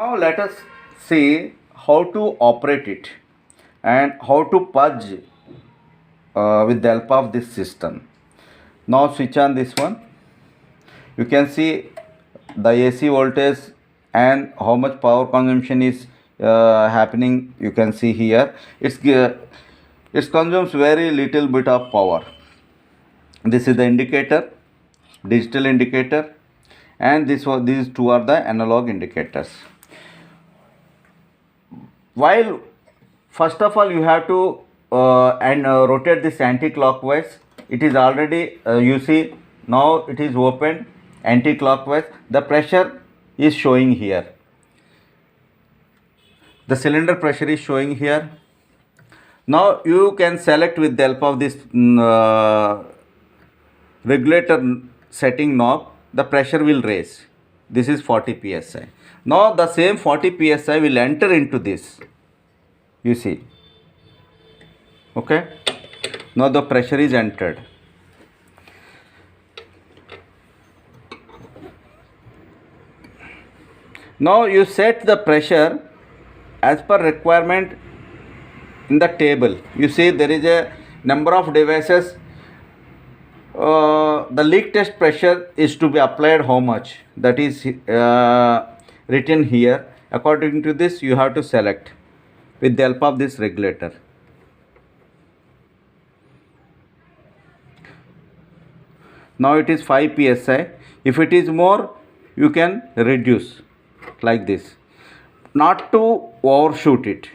Now let us see how to operate it and how to purge with the help of this system. Now switch on this one. You can see the AC voltage and how much power consumption is happening. You can see here it consumes very little bit of power. This is the indicator, digital indicator, and these two are the analog indicators. While first of all you have to rotate this anti-clockwise. It is already you see now it is opened anti-clockwise. The pressure is showing here. The cylinder pressure is showing here. Now you can select with the help of this regulator setting knob. The pressure will raise. This is 40 psi. Now the same 40 psi will enter into this. You see. Okay. Now the pressure is entered. Now you set the pressure as per requirement in the table. You see there is a number of devices. The leak test pressure is to be applied how much, that is written here. According to this you have to select with the help of this regulator. Now it is 5 psi. If it is more you can reduce like this. Not to overshoot it,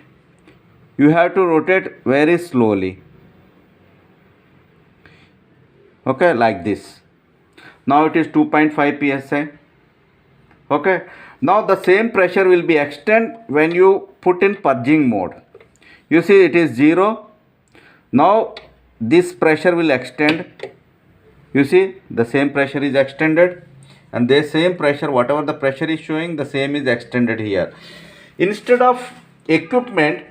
you have to rotate very slowly. Okay, like this. Now it is 2.5 psi. Okay. Now the same pressure will be extend when you put in purging mode. You see it is 0. Now this pressure will extend. You see the same pressure is extended, and the same pressure, whatever the pressure is showing, the same is extended here. Instead of equipment,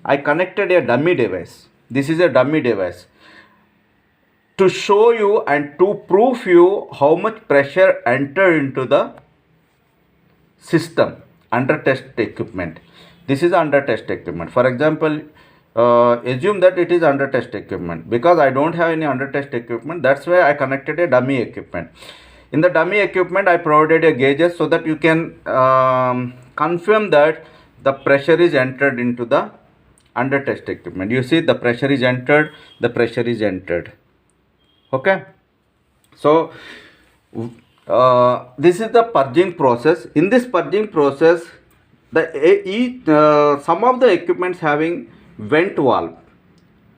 I connected a dummy device. This is a dummy device to show you and to prove you how much pressure entered into the system under test equipment. This is under test equipment. For example, assume that it is under test equipment. Because I don't have any under test equipment, that's why I connected a dummy equipment. In the dummy equipment I provided a gauges so that you can confirm that the pressure is entered into the under test equipment. You see the pressure is entered, the pressure is entered. Okay. So this is the purging process. In this purging process, some of the equipments having vent valve.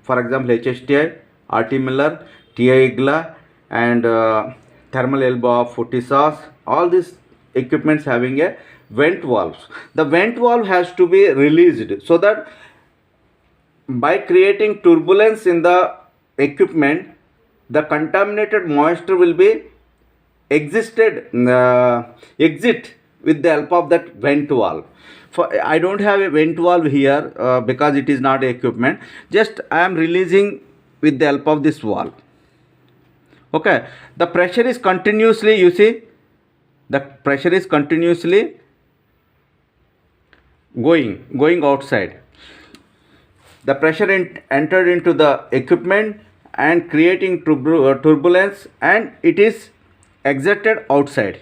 For example, HSTI, RT Miller, TI Igla, and thermal elbow of Futisas. All these equipments having a vent valves. The vent valve has to be released so that by creating turbulence in the equipment, the contaminated moisture will be exit with the help of that vent valve. I don't have a vent valve here because it is not equipment. Just I am releasing with the help of this valve. Okay. The pressure is continuously, you see, the pressure is continuously going outside. The pressure entered into the equipment and creating turbulence, and it is exited outside.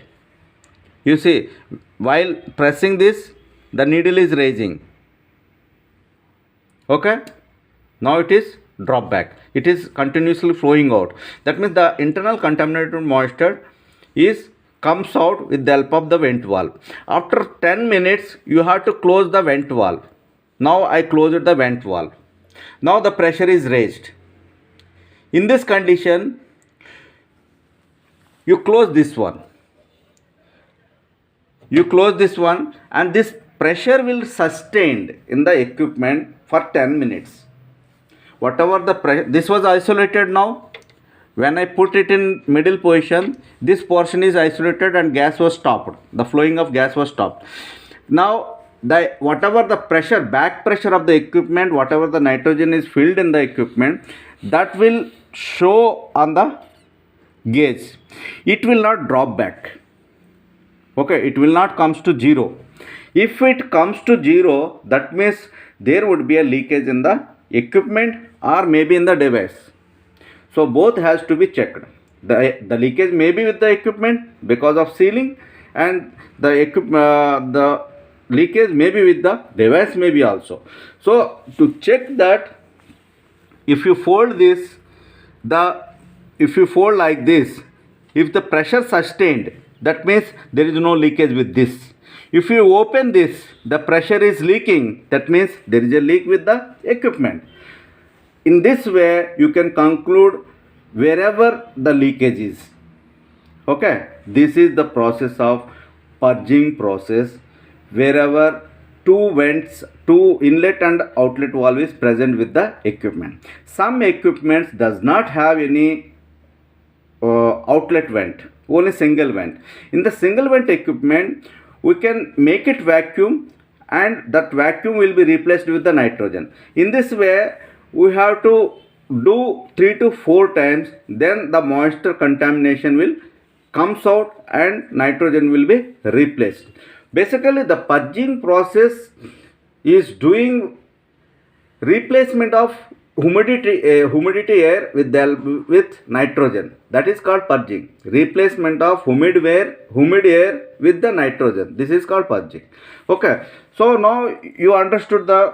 You see, while pressing this, the needle is raising. Okay. Now it is drop back. It is continuously flowing out. That means the internal contaminated moisture comes out with the help of the vent valve. After 10 minutes you have to close the vent valve. Now I closed the vent valve. Now the pressure is raised. In this condition you close this one. You close this one, and this pressure will sustained in the equipment for 10 minutes. Whatever the pressure, this was isolated now. When I put it in middle position, this portion is isolated and gas was stopped. The flowing of gas was stopped. Now whatever the pressure, back pressure of the equipment, whatever the nitrogen is filled in the equipment, that will show on the gauge. It will not drop back. Okay, it will not comes to 0. If it comes to 0, that means there would be a leakage in the equipment or maybe in the device. So both has to be checked. The leakage may be with the equipment because of sealing, and the leakage may be with the device maybe also. So to check that, if you fold this, if you fold like this, if the pressure sustained, that means there is no leakage with this. If you open this, the pressure is leaking, that means there is a leak with the equipment. In this way, you can conclude wherever the leakage is. Okay, this is the process of purging process. Wherever two inlet and outlet valve is present with the equipment. Some equipments does not have any outlet vent, only single vent. In the single vent equipment, we can make it vacuum, and that vacuum will be replaced with the nitrogen. In this way, we have to do 3 to 4 times, then the moisture contamination will comes out and nitrogen will be replaced. Basically, the purging process is doing replacement of humidity air with nitrogen. That is called purging. Replacement of humid air with the nitrogen. This is called purging. Okay. So now you understood the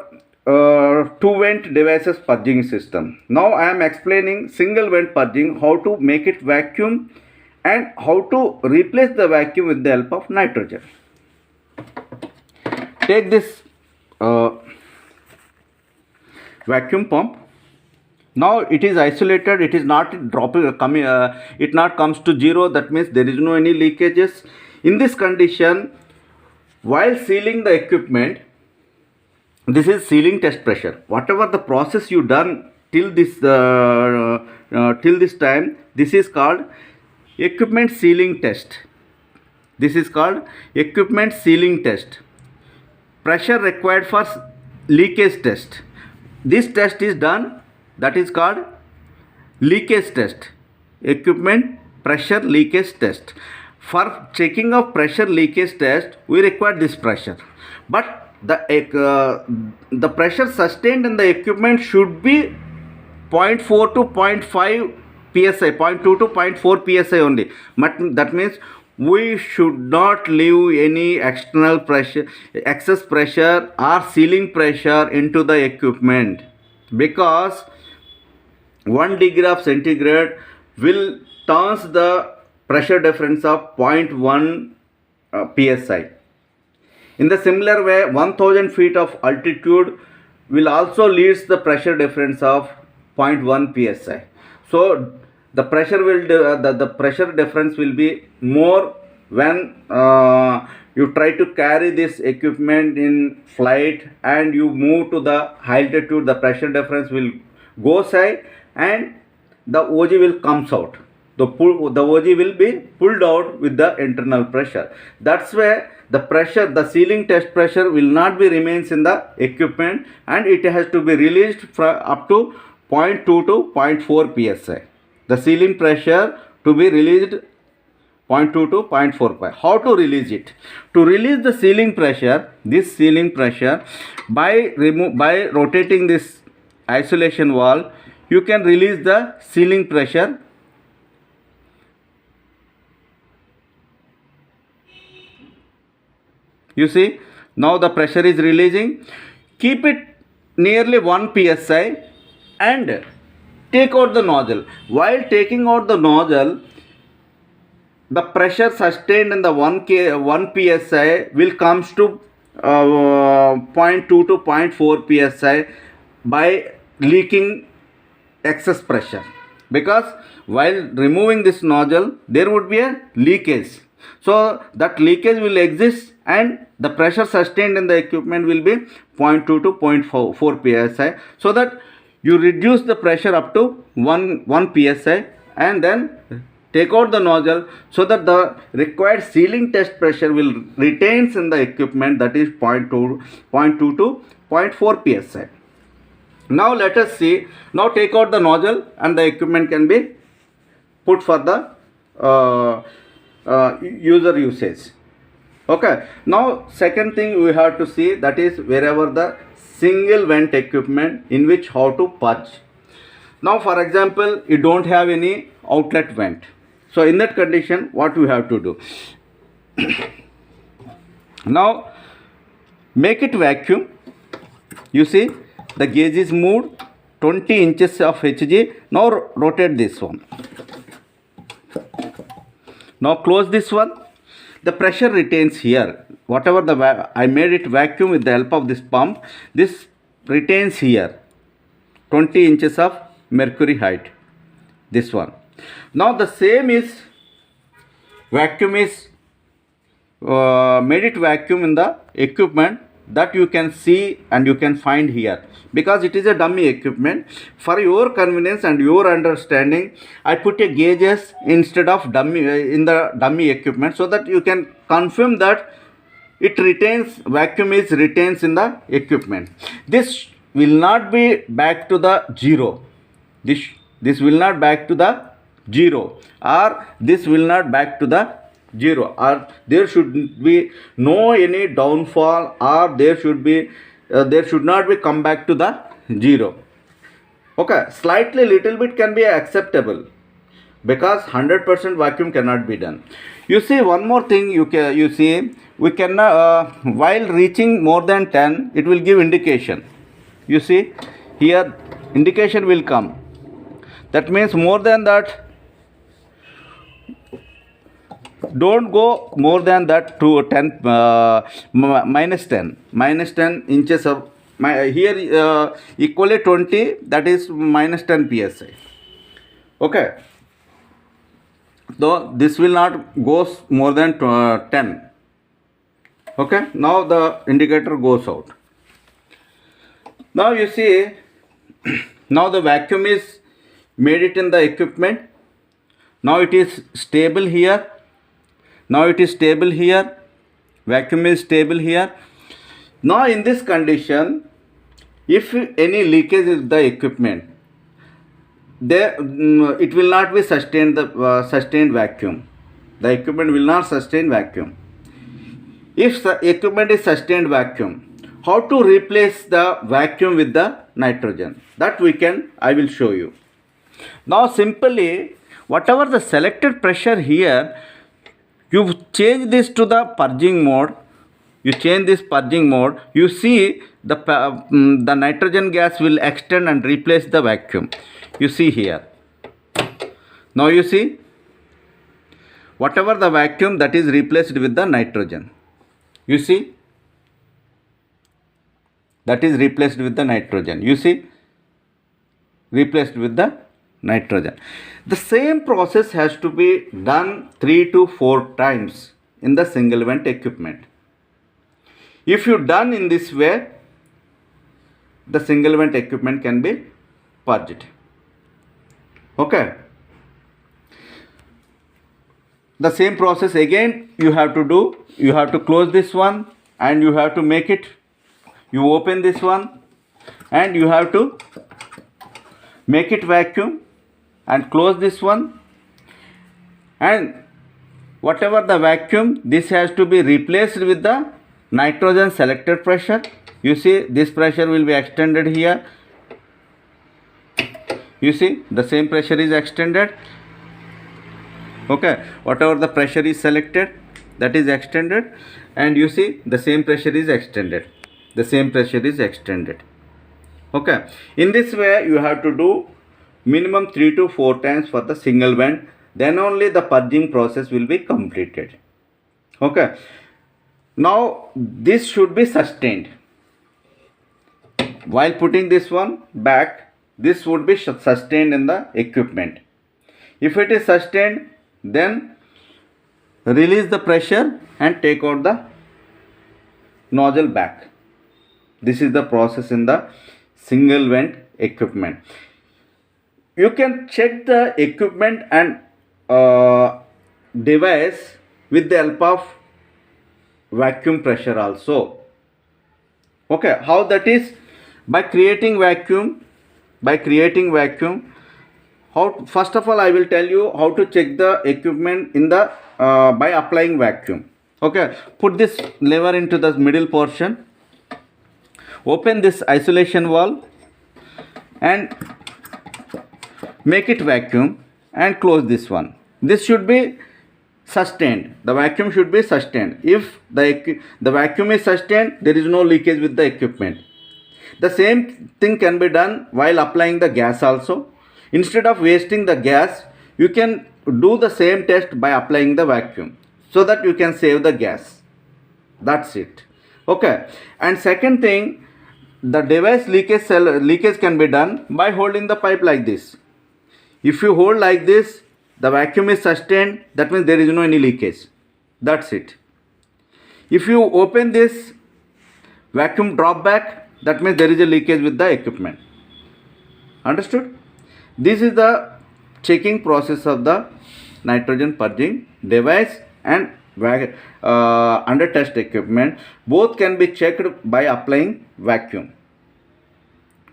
two vent devices purging system. Now I am explaining single vent purging, how to make it vacuum and how to replace the vacuum with the help of nitrogen. Take this vacuum pump. Now it is isolated, it is not dropping, it not comes to 0, that means there is no any leakages. In this condition, while sealing the equipment, this is sealing test pressure. Whatever the process you done till this time, this is called equipment sealing test. This is called equipment sealing test. Pressure required for leakage test. This test is done, that is called leakage test. Equipment pressure leakage test. For checking of pressure leakage test, we require this pressure. But the pressure sustained in the equipment should be 0.4 to 0.5 psi, 0.2 to 0.4 psi only. But that means we should not leave any external pressure, excess pressure or sealing pressure into the equipment, because 1 degree of centigrade will turns the pressure difference of 0.1 psi. In the similar way, 1000 feet of altitude will also leads the pressure difference of 0.1 psi. So the pressure will the pressure difference will be more when you try to carry this equipment in flight and you move to the high altitude. The pressure difference will go high and the OG will comes out. The OG will be pulled out with the internal pressure. That's why the pressure, the sealing test pressure will not be remains in the equipment, and it has to be released up to 0.2 to 0.4 psi. The sealing pressure to be released 0.2 to 0.45. How to release it? To release the sealing pressure, this sealing pressure, by rotating this isolation valve, you can release the sealing pressure. You see, now the pressure is releasing. Keep it nearly 1 psi and take out the nozzle. While taking out the nozzle, the pressure sustained in the 1 psi will comes to 0.2 to 0.4 psi by leaking excess pressure, because while removing this nozzle there would be a leakage. So that leakage will exist and the pressure sustained in the equipment will be 0.2 to 0.4 psi, so that you reduce the pressure up to 1 psi and then take out the nozzle, so that the required sealing test pressure will retains in the equipment, that is 0.2 to 0.4 psi. Now let us see. Now take out the nozzle and the equipment can be put for the user usage. Okay, now second thing we have to see, that is wherever the single vent equipment in which how to purge. Now for example, you don't have any outlet vent. So in that condition, what we have to do? Now make it vacuum. You see the gauge is moved 20 inches of HG. Now rotate this one. Now close this one. The pressure retains here. Whatever I made it vacuum with the help of this pump, this retains here 20 inches of mercury height. This one. Now the same is vacuum is made it vacuum in the equipment that you can see and you can find here, because it is a dummy equipment. For your convenience and your understanding, I put a gauges instead of dummy in the dummy equipment, so that you can confirm that it retains, vacuum is retains in the equipment. This will not be back to the zero. This will not back to the zero, or this will not back to the zero, or there should be no any downfall, or there should not be come back to the zero. Okay, slightly little bit can be acceptable, because 100% vacuum cannot be done. You see one more thing, you see we can while reaching more than 10, it will give indication. You see here indication will come. That means more than that, don't go more than that to 10 minus 10 inches of here equally 20, that is minus 10 psi. Okay, though this will not goes more than 10. Okay, now the indicator goes out. Now you see now the vacuum is made it in the equipment. Now it is stable here. Now it is stable here. Vacuum is stable here. Now in this condition, if any leakage is the equipment, there it will not be sustained sustained vacuum. The equipment will not sustain vacuum. If the equipment is sustained vacuum, how to replace the vacuum with the nitrogen? That I will show you. Now simply, whatever the selected pressure here, you change this to the purging mode. You change this purging mode. You see the nitrogen gas will extend and replace the vacuum. You see here. Now you see whatever the vacuum, that is replaced with the nitrogen. You see that is replaced with the nitrogen. You see replaced with the nitrogen. The same process has to be done 3 to 4 times in the single vent equipment. If you done in this way, the single vent equipment can be purged. Okay. The same process again you have to do. You have to close this one and you have to make it. You open this one and you have to make it vacuum and close this one, and whatever the vacuum, this has to be replaced with the nitrogen selected pressure. You see this pressure will be extended here. You see the same pressure is extended. Okay, whatever the pressure is selected, that is extended, and you see the same pressure is extended. The same pressure is extended. Okay, in this way you have to do minimum 3 to 4 times for the single vent, then only the purging process will be completed. Okay, now this should be sustained. While putting this one back, this would be sustained in the equipment. If it is sustained, then release the pressure and take out the nozzle back. This is the process in the single vent equipment. You can check the equipment and device with the help of vacuum pressure also. Okay, how that is? By creating vacuum. How, first of all I will tell you how to check the equipment in the by applying vacuum. Okay, put this lever into the middle portion, open this isolation valve and make it vacuum and close this one. This should be sustained. The vacuum should be sustained. If the vacuum is sustained, there is no leakage with the equipment. The same thing can be done while applying the gas also. Instead of wasting the gas, you can do the same test by applying the vacuum so that you can save the gas. That's it. Okay. And second thing, the device leakage can be done by holding the pipe like this. If you hold like this, the vacuum is sustained, that means there is no any leakage. That's it. If you open this vacuum drop back, that means there is a leakage with the equipment. Understood? This is the checking process of the nitrogen purging device and under test equipment. Both can be checked by applying vacuum.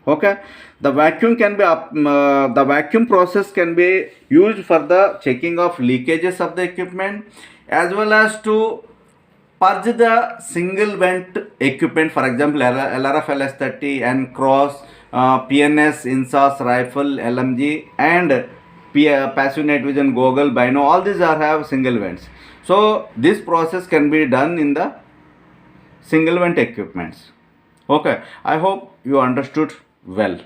Okay, the vacuum the vacuum process can be used for the checking of leakages of the equipment as well as to purge the single vent equipment, for example LRF LS30 and Cross, PNS, INSAS, Rifle, LMG and passive night vision, goggle, bino, all these have single vents. So this process can be done in the single vent equipments. Okay, I hope you understood well.